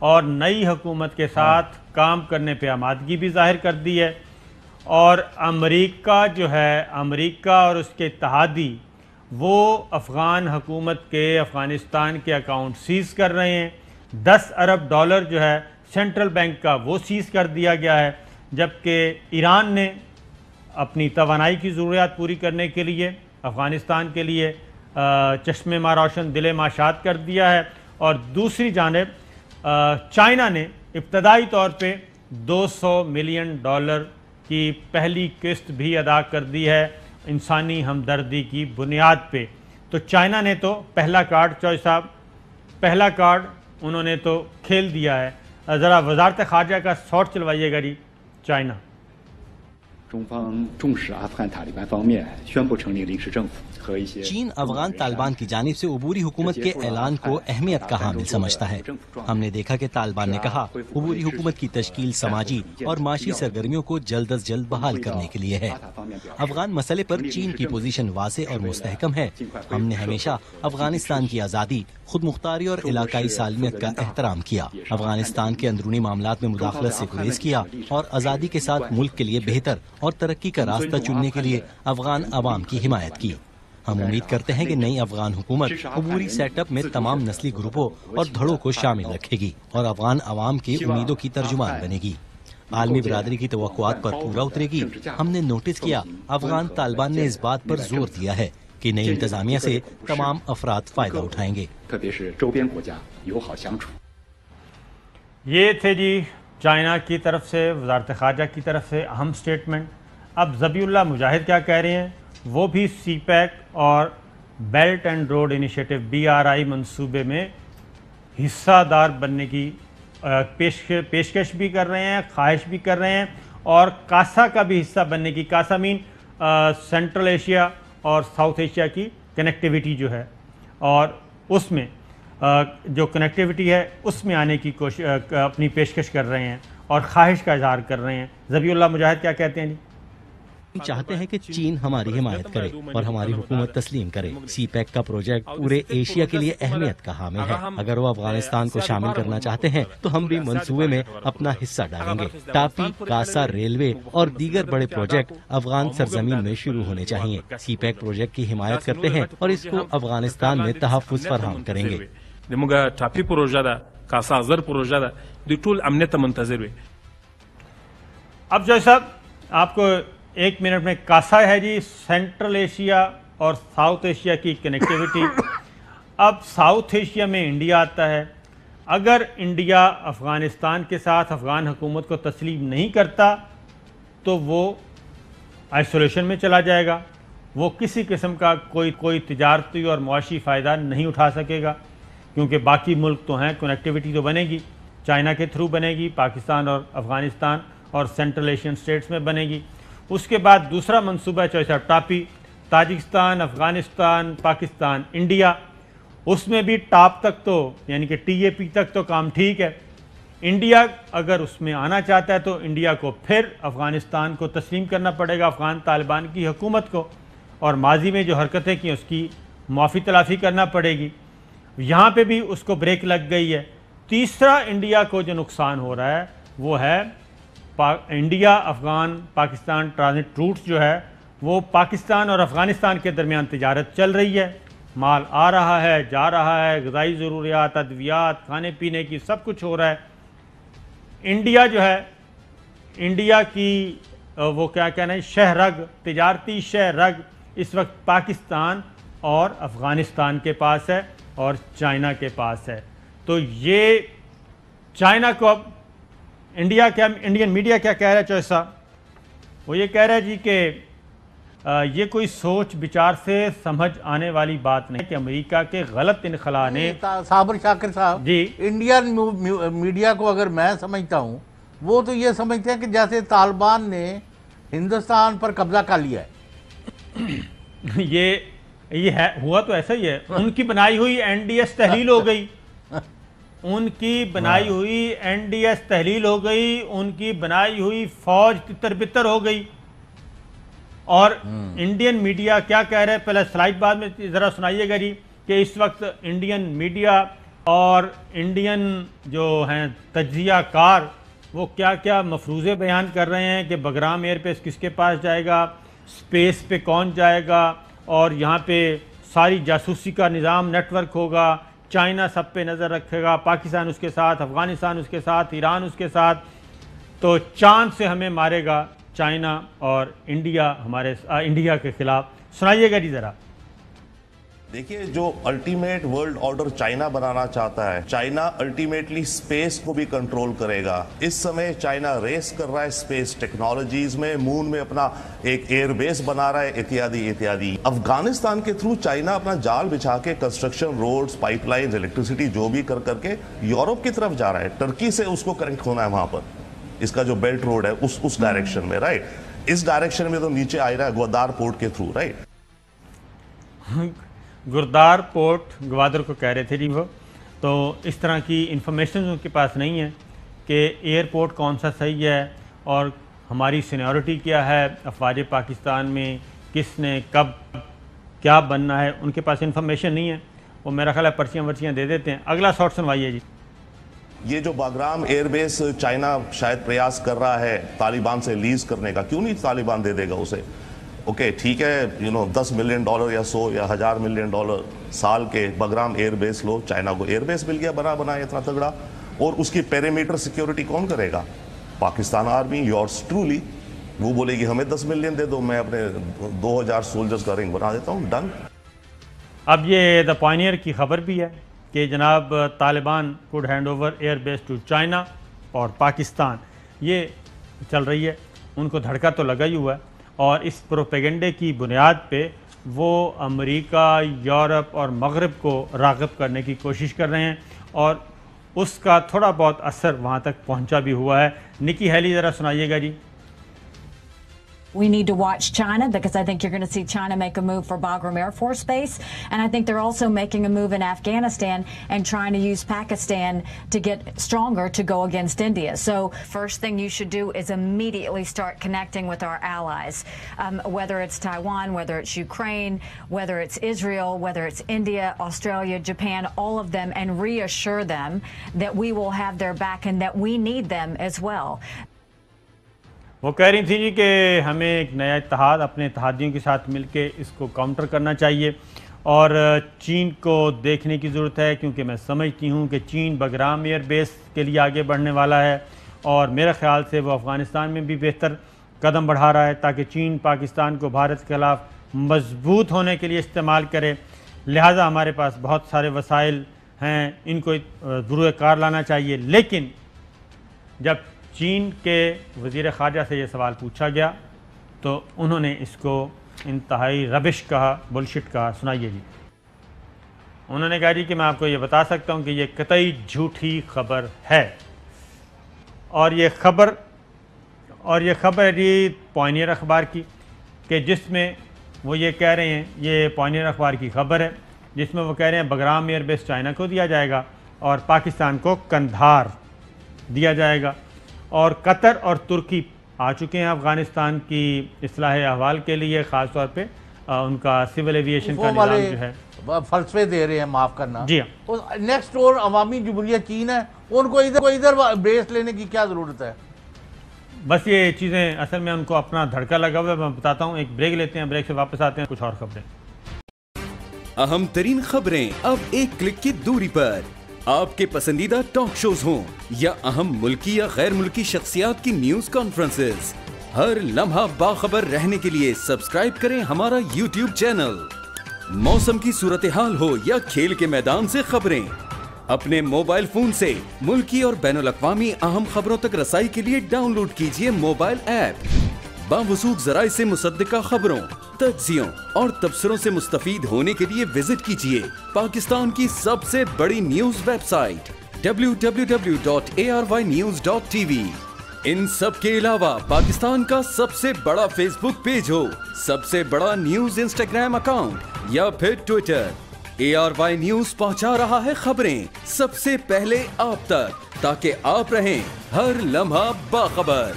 اور نئی حکومت کے ساتھ کام کرنے پہ آمادگی بھی ظاہر کر دی ہے، اور امریکہ جو ہے، امریکہ اور اس کے اتحادی وہ افغان حکومت کے افغانستان کے اکاؤنٹ سیز کر رہے ہیں۔ 10 ارب ڈالر جو ہے سینٹرل بینک کا وہ سیز کر دیا گیا ہے، جبکہ ایران نے اپنی توانائی کی ضروریات پوری کرنے کے لیے افغانستان کے لیے چشم ماں روشن دل ماشاد کر دیا ہے، اور دوسری جانب چائنا نے ابتدائی طور پہ $200 ملین کی پہلی قسط بھی ادا کر دی ہے انسانی ہمدردی کی بنیاد پہ۔ تو چائنا نے تو پہلا کارڈ، چوئی صاحب پہلا کارڈ انہوں نے تو کھیل دیا ہے۔ ذرا وزارت خارجہ کا شاٹ چلوائیے گا جی چائنا۔ 中方重视阿富汗塔利班方面宣布成立临时政府和一些 چین افغان طالبان کی جانب سے عبوری حکومت کے اعلان کو اہمیت کا حامل سمجھتا ہے۔ ہم نے دیکھا کہ طالبان نے کہا عبوری حکومت کی تشکیل سماجی اور معاشی سرگرمیوں کو جلد از جلد بحال کرنے کے لیے ہے۔ افغان مسئلے پر چین کی پوزیشن واضح اور مستحکم ہے۔ ہم نے ہمیشہ افغانستان کی آزادی، خود مختاری اور علاقائی سالمیت کا احترام کیا، افغانستان کے اندرونی معاملات میں مداخلت سے گریز کیا اور آزادی کے ساتھ ملک کے لیے بہتر اور ترقی کا راستہ چننے کے لیے افغان عوام کی حمایت کی۔ ہم امید کرتے ہیں کہ نئی افغان حکومت عبوری سیٹ اپ میں تمام نسلی گروپوں اور دھڑوں کو شامل رکھے گی اور افغان عوام کی امیدوں کی ترجمان بنے گی، عالمی برادری کی توقعات پر پورا اترے گی۔ ہم نے نوٹس کیا افغان طالبان نے اس بات پر زور دیا ہے کہ نئی انتظامیہ سے تمام افراد فائدہ اٹھائیں گے۔ یہ تھے جی چائنا کی طرف سے، وزارت خارجہ کی طرف سے اہم سٹیٹمنٹ۔ اب ذبیح اللہ مجاہد کیا کہہ رہے ہیں؟ وہ بھی سی پیک اور belt and road initiative BRI منصوبے میں حصہ دار بننے کی پیشکش بھی کر رہے ہیں، خواہش بھی کر رہے ہیں، اور کاسا کا بھی حصہ بننے کی، کاسا مین سینٹرل ایشیا اور ساؤتھ ایشیا کی کنیکٹیویٹی جو ہے، اور اس میں جو کنیکٹیویٹی ہے اس میں آنے کی کوشش اپنی پیشکش کر رہے ہیں اور خواہش کا اظہار کر رہے ہیں۔ ذبیح اللہ مجاہد کیا کہتے ہیں جی؟ ہم چاہتے ہیں کہ چین ہماری حمایت کرے اور ہماری حکومت تسلیم کرے۔ سی پیک کا پروجیکٹ پورے ایشیا کے لیے اہمیت کا حامل ہے۔ اگر وہ افغانستان کو شامل کرنا چاہتے ہیں تو ہم بھی منصوبے میں اپنا حصہ ڈالیں گے۔ ٹاپی، کاسا ریلوے اور دیگر بڑے پروجیکٹ افغان سرزمین میں شروع ہونے چاہیے۔ سی پیک پروجیکٹ کی حمایت کرتے ہیں اور اس کو افغانستان میں تحفظ فراہم کریں گے۔ ٹاپی پروژه ده، کاسا زر پروژه ده، د ټول امنیت منتظر وي۔ اب جو صاحب آپ کو 1 منٹ میں کاسا ہے جی سینٹرل ایشیا اور ساؤتھ ایشیا کی کنیکٹیویٹی۔ اب ساؤتھ ایشیا میں انڈیا آتا ہے۔ اگر انڈیا افغانستان کے ساتھ افغان حکومت کو تسلیم نہیں کرتا تو وہ آئسولیشن میں چلا جائے گا، وہ کسی قسم کا کوئی تجارتی اور معاشی فائدہ نہیں اٹھا سکے گا، کیونکہ باقی ملک تو ہیں، کنیکٹیویٹی تو بنے گی، چائنا کے تھرو بنے گی، پاکستان اور افغانستان اور سینٹرل ایشین سٹیٹس میں بنے گی۔ اس کے بعد دوسرا منصوبہ ہے ٹاپی، تاجکستان، افغانستان، پاکستان، انڈیا، اس میں بھی ٹاپ تک تو یعنی کہ TAP تک تو کام ٹھیک ہے۔ انڈیا اگر اس میں آنا چاہتا ہے تو انڈیا کو پھر افغانستان کو تسلیم کرنا پڑے گا، افغان طالبان کی حکومت کو، اور ماضی میں جو حرکتیں کی اس کی معافی تلافی کرنا پڑے گی۔ یہاں پہ بھی اس کو بریک لگ گئی ہے۔ تیسرا انڈیا کو جو نقصان ہو رہا ہے وہ ہے India Afghan Pakistan transit roots جو ہے وہ پاکستان اور افغانستان کے درمیان تجارت چل رہی ہے، مال آ رہا ہے، جا رہا ہے، غذائی ضروریات، ادویات، کھانے پینے کی سب کچھ ہو رہا ہے۔ انڈیا جو ہے، انڈیا کی وہ کیا کہنا ہے شہ رگ، تجارتی شہ رگ اس وقت پاکستان اور افغانستان کے پاس ہے اور چائنا کے پاس ہے۔ تو یہ چائنا کو اب انڈین میڈیا کیا کہہ رہا ہے چوہے صاحب؟ وہ یہ کہہ رہا ہے جی کہ یہ کوئی سوچ بچار سے سمجھ آنے والی بات نہیں کہ امریکہ کے غلط انخلا نے صابر شاکر صاحب جی انڈین میڈیا کو اگر میں سمجھتا ہوں وہ تو یہ سمجھتے ہیں کہ جیسے طالبان نے ہندوستان پر قبضہ کر لیا ہے۔ یہ ہے، ہوا تو ایسا ہی ہے۔ ان کی بنائی ہوئی NDS تحلیل ہو گئی، ان کی بنائی ہوئی NDS تحلیل ہو گئی، ان کی بنائی ہوئی فوج تتر بتر ہو گئی۔ اور انڈین میڈیا کیا کہہ رہے ہیں، پہلے سلائیڈ بعد میں ذرا سنائیے گا جی کہ اس وقت انڈین میڈیا اور انڈین جو ہیں تجزیہ کار وہ کیا کیا مفروضے بیان کر رہے ہیں کہ بگرام ایئر بیس کس کے پاس جائے گا، سپیس پہ کون جائے گا، اور یہاں پہ ساری جاسوسی کا نظام نیٹ ورک ہوگا، چائنا سب پہ نظر رکھے گا، پاکستان اس کے ساتھ، افغانستان اس کے ساتھ، ایران اس کے ساتھ، تو چاند سے ہمیں مارے گا چائنا اور انڈیا انڈیا کے خلاف. سنائیے گا جی ذرا. دیکھیے جو الٹیمیٹ ورلڈ آرڈر چائنا بنانا چاہتا ہے، چائنا الٹیمیٹلی سپیس کو بھی کنٹرول کرے گا. اس سمے چائنا ریس کر رہا ہے سپیس ٹیکنالوجیز میں، مون میں اپنا ایک ایئر بیس بنا رہا ہے اتیادی اتیادی. افغانستان کے تھرو چائنا اپنا جال بچھا کے construction, roads, pipe lines, electricity جو بھی کر کے یورپ کی طرف جا رہا ہے. ٹرکی سے اس کو کنیکٹ ہونا ہے وہاں پر، اس کا جو بیلٹ روڈ ہے اس ڈائریکشن میں، رائٹ. اس ڈائریکشن میں تو نیچے آ رہا ہے گوادار پورٹ کے تھرو، رائٹ. گردار پورٹ گوادر کو کہہ رہے تھے جی وہ. تو اس طرح کی انفارمیشن ان کے پاس نہیں ہے کہ ایئرپورٹ کون سا صحیح ہے اور ہماری سینیورٹی کیا ہے افواج پاکستان میں، کس نے کب کیا بننا ہے، ان کے پاس انفارمیشن نہیں ہے. وہ میرا خیال ہے پرچیاں ورچیاں دے دیتے ہیں. اگلا شاٹ سنوائیے جی. یہ جو باگرام ایئر بیس چائنا شاید پریاس کر رہا ہے طالبان سے لیز کرنے کا، کیوں نہیں طالبان دے دے گا اسے؟ اوکے ٹھیک ہے، $10 ملین یا 100 یا 1000 ملین سال کے باگرام ایئر بیس لو. چائنا کو ایئر بیس مل گیا بنا اتنا تگڑا، اور اس کی پیریمیٹر سیکیورٹی کون کرے گا؟ Pakistan army, yours truly. وہ بولے گی ہمیں 10 ملین دے دو، میں اپنے 2000 سولجرز کا رنگ بنا دیتا ہوں، ڈن. اب یہ دا پائنیئر کی خبر بھی ہے کہ جناب Taliban could hand over air base to China اور پاکستان. یہ چل رہی ہے، ان کو دھڑکا تو لگا ہی ہوا ہے، اور اس پروپیگنڈے کی بنیاد پہ وہ امریکہ، یورپ اور مغرب کو راغب کرنے کی کوشش کر رہے ہیں، اور اس کا تھوڑا بہت اثر وہاں تک پہنچا بھی ہوا ہے. نکی ہیلی ذرا سنائیے گا جی. We need to watch China because I think you're going to see China make a move for Bagram Air Force Base. And I think they're also making a move in Afghanistan and trying to use Pakistan to get stronger to go against India. So first thing you should do is immediately start connecting with our allies, whether it's Taiwan, whether it's Ukraine, whether it's Israel, whether it's India, Australia, Japan, all of them, and reassure them that we will have their back and that we need them as well. وہ کہہ رہی تھیں جی کہ ہمیں ایک نیا اتحاد اپنے اتحادیوں کے ساتھ مل کے اس کو کاؤنٹر کرنا چاہیے، اور چین کو دیکھنے کی ضرورت ہے، کیونکہ میں سمجھتی ہوں کہ چین بگرام ایئر بیس کے لیے آگے بڑھنے والا ہے، اور میرے خیال سے وہ افغانستان میں بھی بہتر قدم بڑھا رہا ہے تاکہ چین پاکستان کو بھارت کے خلاف مضبوط ہونے کے لیے استعمال کرے. لہٰذا ہمارے پاس بہت سارے وسائل ہیں، ان کو بروئے کار لانا چاہیے. لیکن جب چین کے وزیر خارجہ سے یہ سوال پوچھا گیا تو انہوں نے اس کو انتہائی ربش کہا، بلشٹ کہا. سنائیے جی. انہوں نے کہا جی کہ میں آپ کو یہ بتا سکتا ہوں کہ یہ قطعی جھوٹی خبر ہے، اور یہ خبر ہے جی پائنیئر اخبار کی، کہ جس میں وہ یہ کہہ رہے ہیں، یہ پائنیئر اخبار کی خبر ہے جس میں وہ کہہ رہے ہیں بگرام ایئر بیس چائنا کو دیا جائے گا اور پاکستان کو کندھار دیا جائے گا. اور قطر اور ترکی آ چکے ہیں افغانستان کی اصلاح احوال کے لیے، خاص طور پہ ان کا سول ایویشن کا نظام جو ہے فلسفے دے رہے ہیں، معاف کرنا. جی ہاں. نیکسٹ ڈور عوامی جمہوریہ چین ہے، ان کو ادھر بیس لینے کی کیا ضرورت ہے؟ بس یہ چیزیں اصل میں ان کو اپنا دھڑکا لگا ہوا ہے. میں بتاتا ہوں، ایک بریک لیتے ہیں، بریک سے واپس آتے ہیں، کچھ اور خبریں. اہم ترین خبریں اب ایک کلک کی دوری پر. آپ کے پسندیدہ ٹاک شوز ہوں یا اہم ملکی یا غیر ملکی شخصیات کی نیوز کانفرنسز، ہر لمحہ باخبر رہنے کے لیے سبسکرائب کریں ہمارا یوٹیوب چینل. موسم کی صورتحال ہو یا کھیل کے میدان سے خبریں، اپنے موبائل فون سے ملکی اور بین الاقوامی اہم خبروں تک رسائی کے لیے ڈاؤن لوڈ کیجیے موبائل ایپ. باوثوق ذرائع سے مصدقہ خبروں، تجزیوں اور تبصروں سے مستفید ہونے کے لیے وزٹ کیجیے پاکستان کی سب سے بڑی نیوز ویب سائٹ www.arYnews.tv. ان سب کے علاوہ پاکستان کا سب سے بڑا فیس بک پیج ہو، سب سے بڑا نیوز انسٹاگرام اکاؤنٹ یا پھر ٹویٹر، ARY نیوز پہنچا رہا ہے خبریں سب سے پہلے آپ تک، تاکہ آپ رہیں ہر لمحہ باخبر.